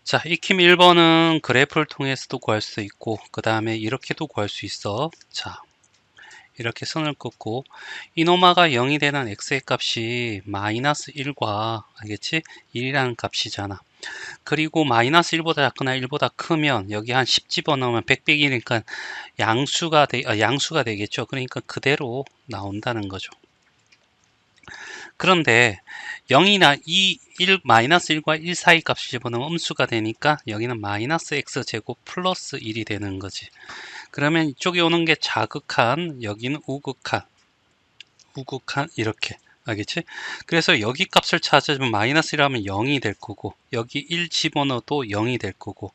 자, 익힘 1번은 그래프를 통해서도 구할 수 있고, 그 다음에 이렇게도 구할 수 있어. 자, 이렇게 선을 긋고, 이노마가 0이 되는 x의 값이 마이너스 1과, 알겠지? 1이라는 값이잖아. 그리고 마이너스 1보다 작거나 1보다 크면, 여기 한 10 집어넣으면 100, 100이니까 양수가 되겠죠. 그러니까 그대로 나온다는 거죠. 그런데 0이나 1, 1과 1 사이 값을 집어넣으면 음수가 되니까 여기는 마이너스 x제곱 플러스 1이 되는 거지. 그러면 이쪽에 오는 게 자극한, 여기는 우극한 이렇게. 알겠지? 그래서 여기 값을 찾으면 마이너스 1하면 0이 될 거고, 여기 1 집어넣어도 0이 될 거고,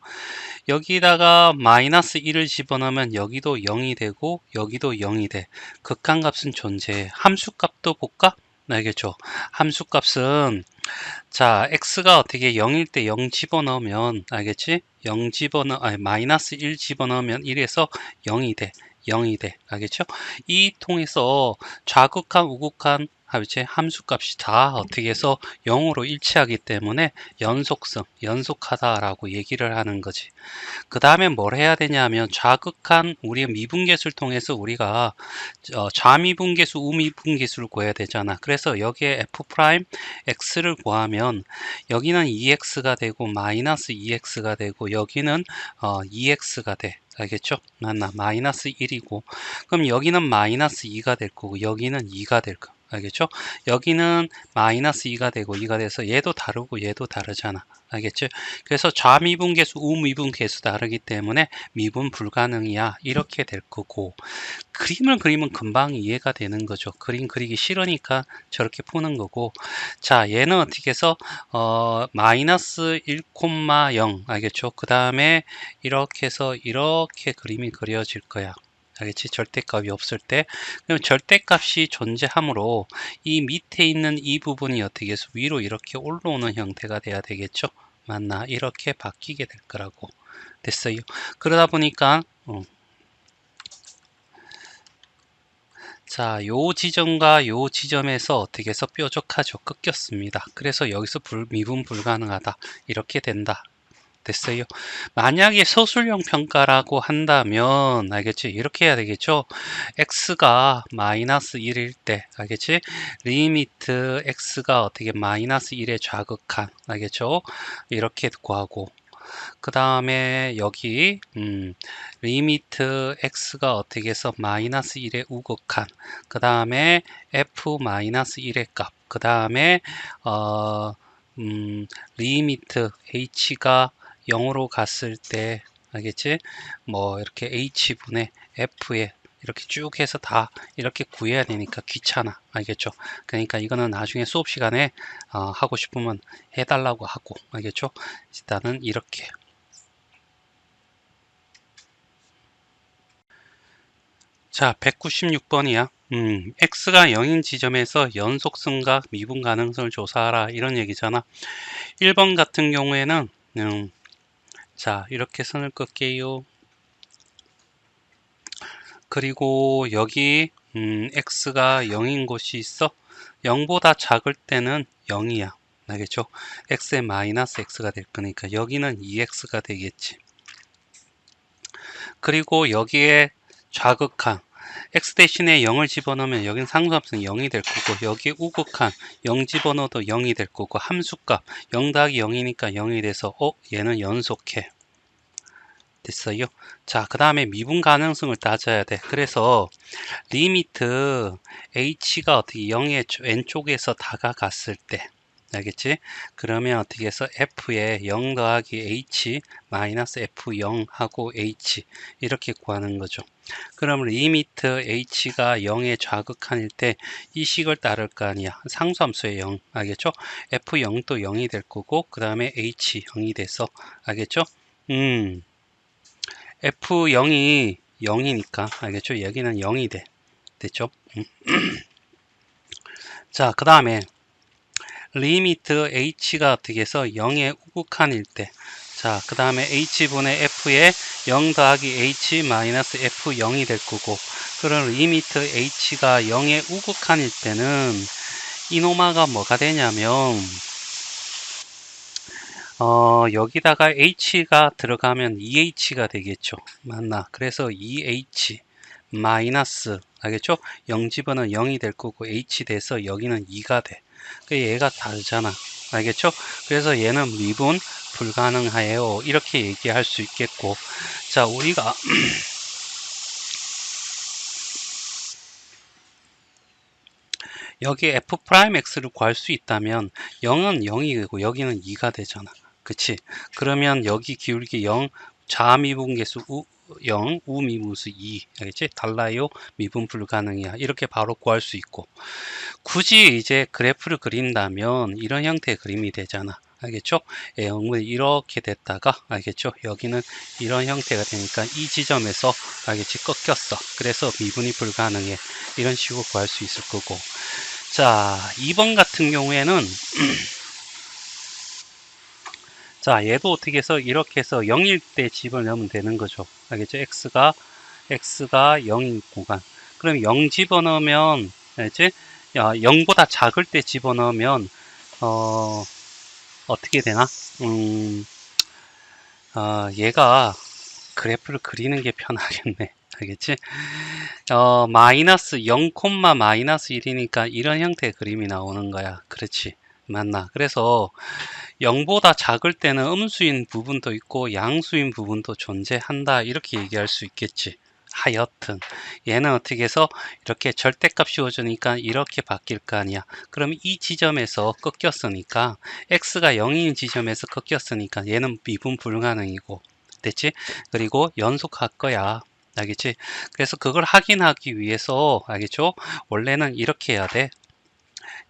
여기다가 마이너스 1을 집어넣으면 여기도 0이 되고, 여기도 0이 돼. 극한값은 존재해. 함수값도 볼까? 알겠죠? 함수값은 자, x가 어떻게 0일 때 0 집어넣으면 알겠지? 0 아니 마이너스 1 집어넣으면 1에서 0이 돼. 0이 돼. 알겠죠? 이 통해서 좌극한, 우극한 함수값이 다 어떻게 해서 0으로 일치하기 때문에 연속하다라고 얘기를 하는 거지. 그 다음에 뭘 해야 되냐면 좌극한 우리가 미분계수를 통해서 우리가 좌미분계수, 우미분계수를 구해야 되잖아. 그래서 여기에 f 프라임 x를 구하면 여기는 2x가 되고 마이너스 2x가 되고 여기는 2x가 돼. 알겠죠? 맞나? 마이너스 1이고 그럼 여기는 마이너스 2가 될 거고 여기는 2가 될 거. 알겠죠? 여기는 마이너스 2가 되고 2가 돼서 얘도 다르고 얘도 다르잖아. 알겠죠? 그래서 좌미분계수, 우미분계수 다르기 때문에 미분 불가능이야. 이렇게 될 거고 그림을 그리면 금방 이해가 되는 거죠. 그림 그리기 싫으니까 저렇게 푸는 거고 자 얘는 어떻게 해서 마이너스 1,0 알겠죠? 그 다음에 이렇게 해서 이렇게 그림이 그려질 거야. 알겠지? 절대값이 없을 때 그럼 절대값이 존재하므로 이 밑에 있는 이 부분이 어떻게 해서 위로 이렇게 올라오는 형태가 돼야 되겠죠? 맞나? 이렇게 바뀌게 될 거라고 됐어요. 그러다 보니까 자, 요 지점과 요 지점에서 어떻게 해서 뾰족하죠? 꺾였습니다. 그래서 여기서 미분 불가능하다. 이렇게 된다. 됐어요. 만약에 서술형 평가라고 한다면 알겠지? 이렇게 해야 되겠죠? x가 마이너스 1일 때 알겠지? 리미트 x가 어떻게 마이너스 1에 좌극한 알겠죠? 이렇게 구하고 그 다음에 여기 리미트 x가 어떻게 해서 마이너스 1에 우극한 그 다음에 f 마이너스 1의 값 그 다음에 리미트 h가 0으로 갔을 때 알겠지? 뭐 이렇게 h분의 f에 이렇게 쭉 해서 다 이렇게 구해야 되니까 귀찮아. 알겠죠? 그러니까 이거는 나중에 수업 시간에 하고 싶으면 해달라고 하고 알겠죠? 일단은 이렇게 자 196번이야. x가 0인 지점에서 연속성과 미분 가능성을 조사하라 이런 얘기잖아. 1번 같은 경우에는 자 이렇게 선을 끌게요. 그리고 여기 x가 0인 곳이 있어. 0보다 작을 때는 0이야. 알겠죠? x의 마이너스 x가 될 거니까 여기는 2x가 되겠지. 그리고 여기에 좌극한 x 대신에 0을 집어넣으면 여기는 상수함수는 0이 될 거고 여기 우극한 0 집어넣어도 0이 될 거고 함수값 0 더하기 0이니까 0이 돼서 얘는 연속해. 됐어요. 자, 그 다음에 미분 가능성을 따져야 돼. 그래서 리미트 h가 어떻게 0의 왼쪽에서 다가갔을 때 알겠지? 그러면 어떻게 해서 f에 0 더하기 h 마이너스 f0 하고 h 이렇게 구하는 거죠. 그럼 리미트 h가 0의 좌극한일 때 이 식을 따를 거 아니야. 상수함수의 0 알겠죠? f0도 0이 될 거고 그 다음에 h 0이 돼서 알겠죠? f0이 0이니까 알겠죠? 여기는 0이 돼. 됐죠? 자, 그 다음에 리미트 h가 어떻게 해서 0의 우극한일 때 자, 그 다음에 h분의 f에 0 더하기 h 마이너스 f0이 될 거고 그럼 리미트 h가 0의 우극한일 때는 이노마가 뭐가 되냐면 여기다가 h가 들어가면 2h가 되겠죠. 맞나? 그래서 2h 마이너스, 알겠죠? 0 집어는 0이 될 거고 h 돼서 여기는 2가 돼. 그 얘가 다르잖아. 알겠죠? 그래서 얘는 미분 불가능해요. 이렇게 얘기할 수 있겠고. 자, 우리가 여기 f'x를 구할 수 있다면 0은 0이 되고 여기는 2가 되잖아. 그치? 그러면 여기 기울기 0, 자미분계수 0, 우미분수 2. 알겠지? 달라요? 미분 불가능이야. 이렇게 바로 구할 수 있고. 굳이 이제 그래프를 그린다면 이런 형태의 그림이 되잖아. 알겠죠? 영문이 이렇게 됐다가, 알겠죠? 여기는 이런 형태가 되니까 이 지점에서, 알겠지? 꺾였어. 그래서 미분이 불가능해. 이런 식으로 구할 수 있을 거고. 자, 2번 같은 경우에는 자, 얘도 어떻게 해서 이렇게 해서 0일 때 집어넣으면 되는 거죠. 알겠죠? x가 0인 구간. 그럼 0 집어넣으면, 알지? 0보다 작을 때 집어넣으면 어떻게 되나? 얘가 그래프를 그리는 게 편하겠네. 알겠지? 마이너스 0, 마이너스 1이니까 이런 형태의 그림이 나오는 거야. 그렇지. 맞나? 그래서 0보다 작을 때는 음수인 부분도 있고 양수인 부분도 존재한다. 이렇게 얘기할 수 있겠지. 하여튼 얘는 어떻게 해서 이렇게 절대값 씌워주니까 이렇게 바뀔 거 아니야. 그럼 이 지점에서 꺾였으니까 x가 0인 지점에서 꺾였으니까 얘는 미분 불가능이고 됐지? 그리고 연속할 거야. 알겠지? 그래서 그걸 확인하기 위해서 알겠죠? 원래는 이렇게 해야 돼.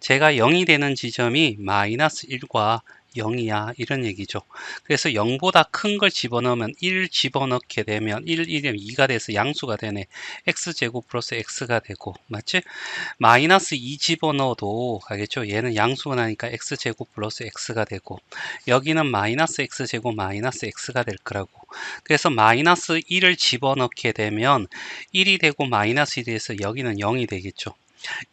제가 0이 되는 지점이 마이너스 1과 0이야 이런 얘기죠. 그래서 0보다 큰 걸 집어넣으면 1 집어넣게 되면 1이면 2가 돼서 양수가 되네. x제곱 플러스 x가 되고 맞지? 마이너스 2 집어넣어도 알겠죠? 얘는 양수가 나니까 x제곱 플러스 x가 되고 여기는 마이너스 x제곱 마이너스 x가 될 거라고. 그래서 마이너스 1을 집어넣게 되면 1이 되고 마이너스 1이 돼서 여기는 0이 되겠죠.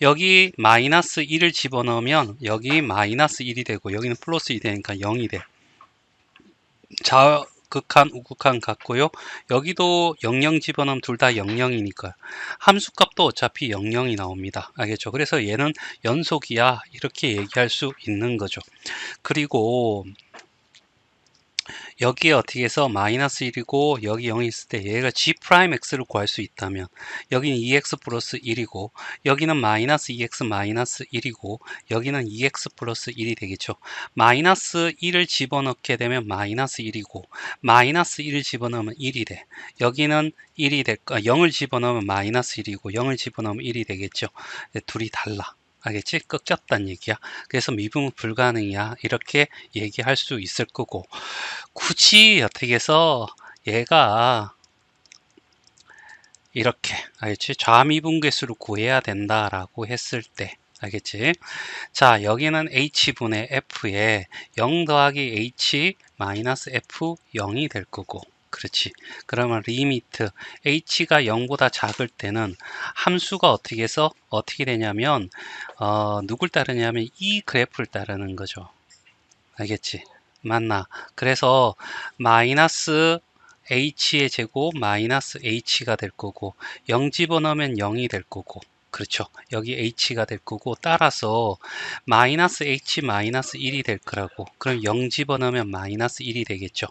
여기 마이너스 1을 집어넣으면 여기 마이너스 1이 되고 여기는 플러스 2 되니까 0이 돼. 좌극한 우극한 같고요. 여기도 00 집어넣으면 둘 다 00이니까 함수값도 어차피 00이 나옵니다. 알겠죠? 그래서 얘는 연속이야 이렇게 얘기할 수 있는 거죠. 그리고 여기에 어떻게 해서 마이너스 1이고 여기 0이 있을 때 얘가 g'x를 구할 수 있다면 여기는 2x 플러스 1이고 여기는 마이너스 2x 마이너스 1이고 여기는 2x 플러스 1이 되겠죠. 마이너스 1을 집어넣게 되면 마이너스 1이고 마이너스 1을 집어넣으면 1이 돼. 여기는 1이 될 거, 0을 집어넣으면 마이너스 1이고 0을 집어넣으면 1이 되겠죠. 둘이 달라. 알겠지? 꺾였단 얘기야. 그래서 미분 불가능이야. 이렇게 얘기할 수 있을 거고 굳이 어떻게 해서 얘가 이렇게 알겠지? 좌미분계수를 구해야 된다라고 했을 때 알겠지? 자 여기는 h분의 f에 0 더하기 h 마이너스 f 0이 될 거고 그렇지. 그러면 리미트 h가 0보다 작을 때는 함수가 어떻게 해서 어떻게 되냐면 누굴 따르냐면 이 그래프를 따르는 거죠. 알겠지? 맞나? 그래서 마이너스 h의 제곱 마이너스 h가 될 거고 0 집어넣으면 0이 될 거고 그렇죠. 여기 h가 될 거고 따라서 마이너스 h 마이너스 1이 될 거라고. 그럼 0 집어넣으면 마이너스 1이 되겠죠.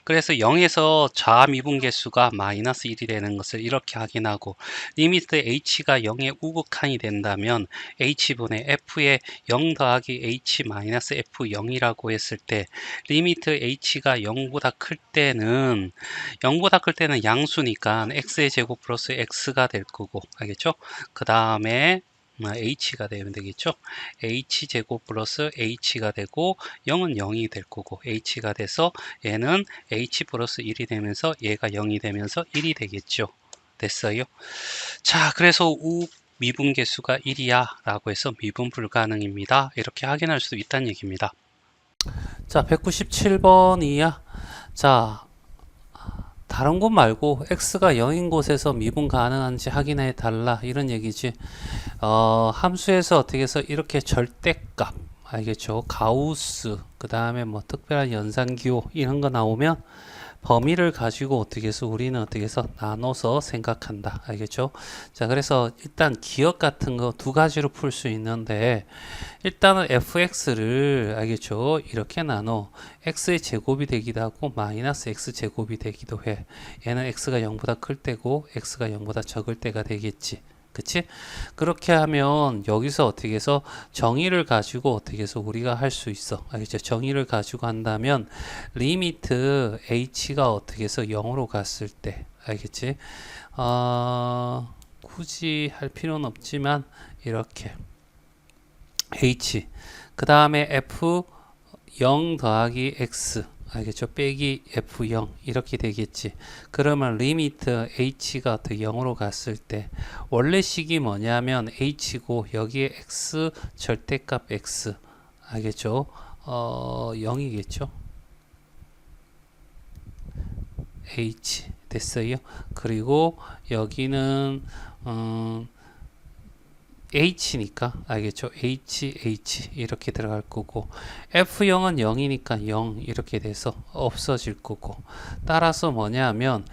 그래서 0에서 좌미분계수가 마이너스 1이 되는 것을 이렇게 확인하고 리미트 h가 0의 우극한이 된다면 h분의 f의 0 더하기 h 마이너스 f 0이라고 했을 때 리미트 h가 0보다 클 때는 양수니까 x의 제곱 플러스 x가 될 거고 알겠죠? 그 다음에 h가 되면 되겠죠. h제곱 플러스 h가 되고 0은 0이 될 거고 h가 돼서 얘는 h 플러스 1이 되면서 얘가 0이 되면서 1이 되겠죠. 됐어요. 자 그래서 미분계수가 1이야 라고 해서 미분 불가능입니다. 이렇게 확인할 수 있다는 얘기입니다. 자 197번이야. 자 다른 곳 말고 x가 0인 곳에서 미분 가능한지 확인해 달라 이런 얘기지. 함수에서 어떻게 해서 이렇게 절대값 알겠죠? 가우스, 그 다음에 뭐 특별한 연산기호 이런 거 나오면 범위를 가지고 어떻게 해서 우리는 어떻게 해서 나눠서 생각한다. 알겠죠? 자, 그래서 일단 기억 같은 거 두 가지로 풀 수 있는데 일단은 fx를 알겠죠? 이렇게 나눠 x의 제곱이 되기도 하고 마이너스 x 제곱이 되기도 해. 얘는 x가 0보다 클 때고 x가 0보다 적을 때가 되겠지. 그치? 그렇게 하면 여기서 어떻게 해서 정의를 가지고 어떻게 해서 우리가 할 수 있어. 알겠죠? 정의를 가지고 한다면 리미트 h가 어떻게 해서 0으로 갔을 때 알겠지? 굳이 할 필요는 없지만 이렇게 h 그 다음에 f 0 더하기 x 알겠죠? 빼기 f0 이렇게 되겠지. 그러면 리미트 h가 더 0으로 갔을 때 원래 식이 뭐냐면 h고 여기에 x 절대값 x 알겠죠? 0이겠죠? h 됐어요. 그리고 여기는 h니까 알겠죠? h 이렇게 들어갈 거고 f0은 0이니까 0 이렇게 돼서 없어질 거고 따라서 뭐냐 하면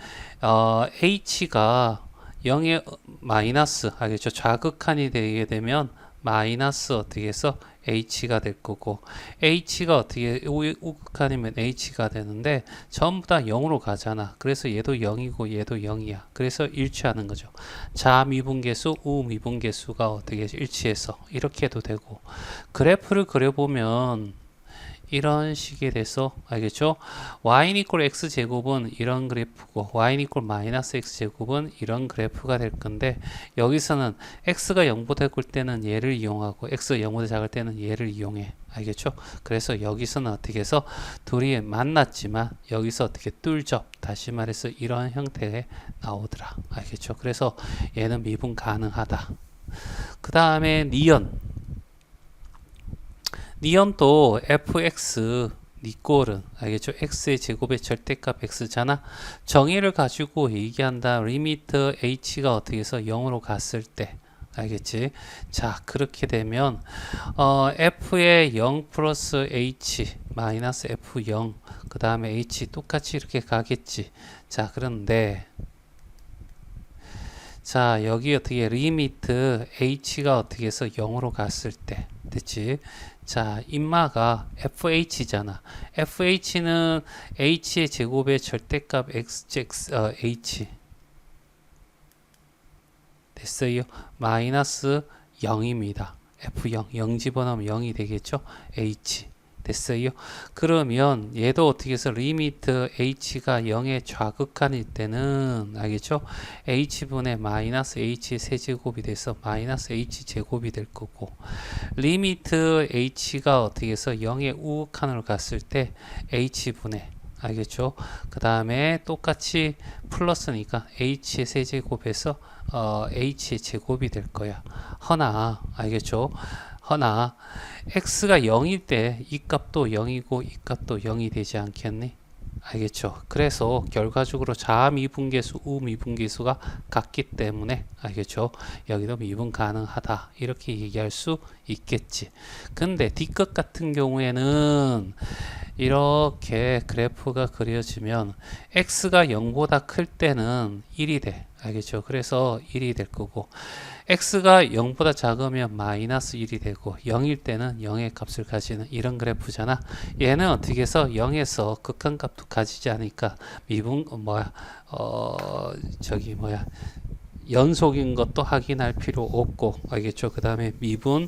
h가 0의 마이너스 알겠죠? 좌극한이 되게 되면 마이너스 어떻게 해서 h가 될 거고 h가 어떻게 우극한이면 h가 되는데 전부 다 0으로 가잖아. 그래서 얘도 0이고 얘도 0이야. 그래서 일치하는 거죠. 자미분계수, 우미분계수가 어떻게 일치해서 이렇게 해도 되고 그래프를 그려보면 이런 식이 돼서 알겠죠? y 이퀄 x 제곱은 이런 그래프고 y 이퀄 마이너스 x 제곱은 이런 그래프가 될 건데 여기서는 x가 0보다 클 때는 얘를 이용하고 x가 0보다 작을 때는 얘를 이용해. 알겠죠? 그래서 여기서는 어떻게 해서 둘이 만났지만 여기서 어떻게 뚫접 다시 말해서 이런 형태에 나오더라. 알겠죠? 그래서 얘는 미분 가능하다. 그 다음에 니언도 fx 니꼴은 알겠죠? x의 제곱의 절대값 x잖아. 정의를 가지고 얘기한다. 리미트 h가 어떻게 해서 0으로 갔을 때 알겠지? 자 그렇게 되면 f의 0 플러스 h 마이너스 f0 그 다음에 h 똑같이 이렇게 가겠지. 자 그런데 자 여기 어떻게 리미트 h가 어떻게 해서 0으로 갔을 때 됐지? 자 인마가 fh잖아. fh는 h의 제곱의 절대값 h 됐어요. 마이너스 0입니다. f0 0 집어넣으면 0이 되겠죠. h 됐어요. 그러면 얘도 어떻게 해서 리미트 h가 0의 좌극한일 때는 알겠죠? h분의 마이너스 h 세제곱이 돼서 마이너스 h 제곱이 될 거고 리미트 h가 어떻게 해서 0의 우극한으로 갔을 때 h분의 알겠죠? 그 다음에 똑같이 플러스니까 h의 세제곱에서 h의 제곱이 될 거야. 허나 알겠죠? 허나 x가 0일 때 이 값도 0이고 이 값도 0이 되지 않겠니? 알겠죠? 그래서 결과적으로 자미분계수, 우미분계수가 같기 때문에 알겠죠? 여기도 미분 가능하다 이렇게 얘기할 수 있겠지. 근데 D급 같은 경우에는 이렇게 그래프가 그려지면 x가 0보다 클 때는 1이 돼. 알겠죠? 그래서 1이 될 거고 x가 0보다 작으면 마이너스 1이 되고 0일 때는 0의 값을 가지는 이런 그래프잖아. 얘는 어떻게 해서 0에서 극한값도 가지지 않으니까 미분 연속인 것도 확인할 필요 없고 알겠죠? 그 다음에 미분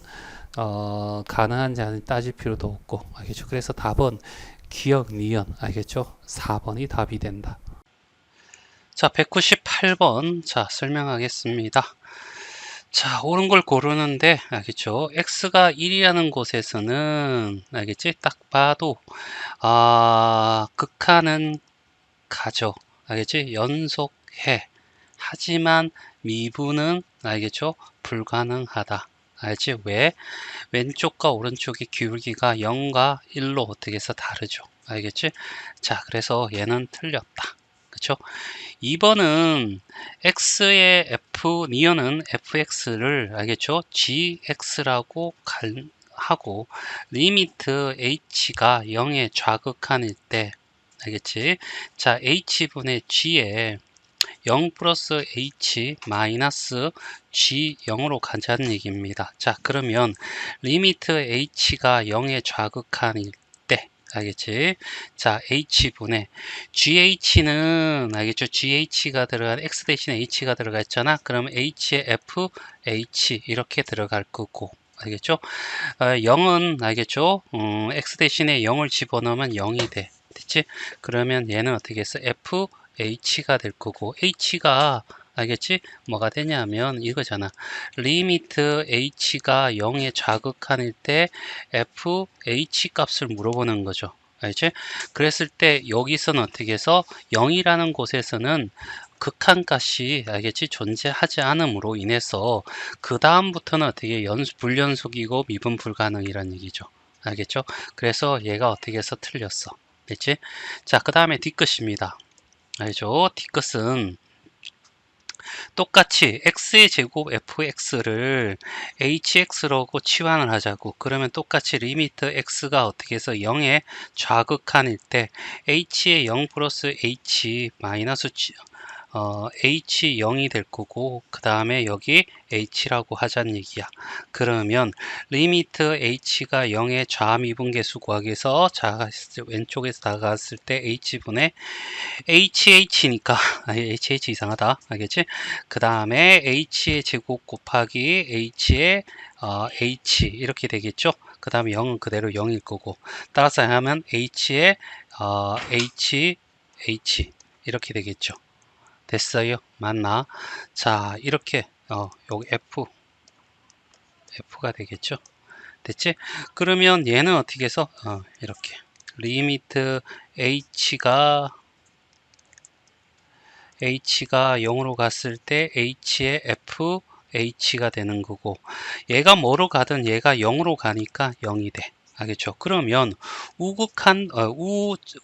가능한지 안 따질 필요도 없고 알겠죠? 그래서 답은 기억 니은 알겠죠? 4번이 답이 된다. 자 198번 자 설명하겠습니다. 자 옳은 걸 고르는데 알겠죠? x가 1이라는 곳에서는 알겠지? 딱 봐도 극한은 가죠. 알겠지? 연속해. 하지만 미분은 알겠죠? 불가능하다. 알지? 왜? 왼쪽과 오른쪽의 기울기가 0과 1로 어떻게 해서 다르죠. 알겠지? 자, 그래서 얘는 틀렸다. 그쵸? 2번은 x의 f, 니은은 fx를 알겠죠? gx라고 하고 리미트 h가 0의 좌극한일 때 알겠지? 자, h분의 g에 0 플러스 h 마이너스 g 0으로 가자는 얘기입니다. 자, 그러면 리미트 h가 0의 좌극한일 때 알겠지? 자, h분의 GH는 알겠죠? GH가 들어간 x 대신에 h가 들어가 있잖아. 그럼 h에 fh 이렇게 들어갈 거고 알겠죠? 0은 알겠죠? x 대신에 0을 집어넣으면 0이 돼. 됐지? 그러면 얘는 어떻게 했어? fh가 될 거고 h가 알겠지? 뭐가 되냐면 이거잖아. 리미트 h가 0의 좌극한일 때 fh 값을 물어보는 거죠. 알지? 그랬을 때 여기서는 어떻게 해서 0이라는 곳에서는 극한값이 알겠지? 존재하지 않음으로 인해서 그 다음부터는 어떻게 불연속이고 미분 불가능이란 얘기죠. 알겠죠? 그래서 얘가 어떻게 해서 틀렸어. 됐지? 자, 그 다음에 뒤끝입니다. 알죠? 뒤끝은 똑같이 x의 제곱 fx를 hx라고 치환을 하자고. 그러면 똑같이 리미트 x가 어떻게 해서 0의 좌극한일 때 h의 0 플러스 h 마이너스 h 0이 될 거고 그 다음에 여기 h라고 하자는 얘기야. 그러면 리미트 h가 0의 좌미분계수 구하기 위해서 왼쪽에서 나갔을 때 h분의 hh니까 hh 이상하다 알겠지? 그 다음에 h의 제곱 곱하기 h의 h 이렇게 되겠죠? 그 다음에 0은 그대로 0일 거고 따라서 하면 h의 h 이렇게 되겠죠. 됐어요? 맞나? 자, 이렇게 여기 F가 되겠죠? 됐지? 그러면 얘는 어떻게 해서 이렇게 리미트 H가 0으로 갔을 때 H의 FH가 되는 거고 얘가 뭐로 가든 얘가 0으로 가니까 0이 돼. 알겠죠? 그러면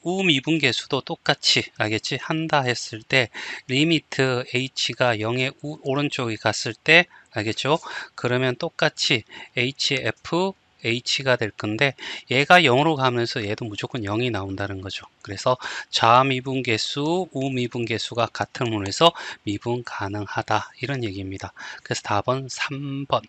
우미분계수도 똑같이 알겠지? 한다 했을 때 리미트 h가 0의 오른쪽에 갔을 때 알겠죠? 그러면 똑같이 hfh가 될 건데 얘가 0으로 가면서 얘도 무조건 0이 나온다는 거죠. 그래서 좌미분계수, 우미분계수가 같음으로 해서 미분 가능하다 이런 얘기입니다. 그래서 답은 3번.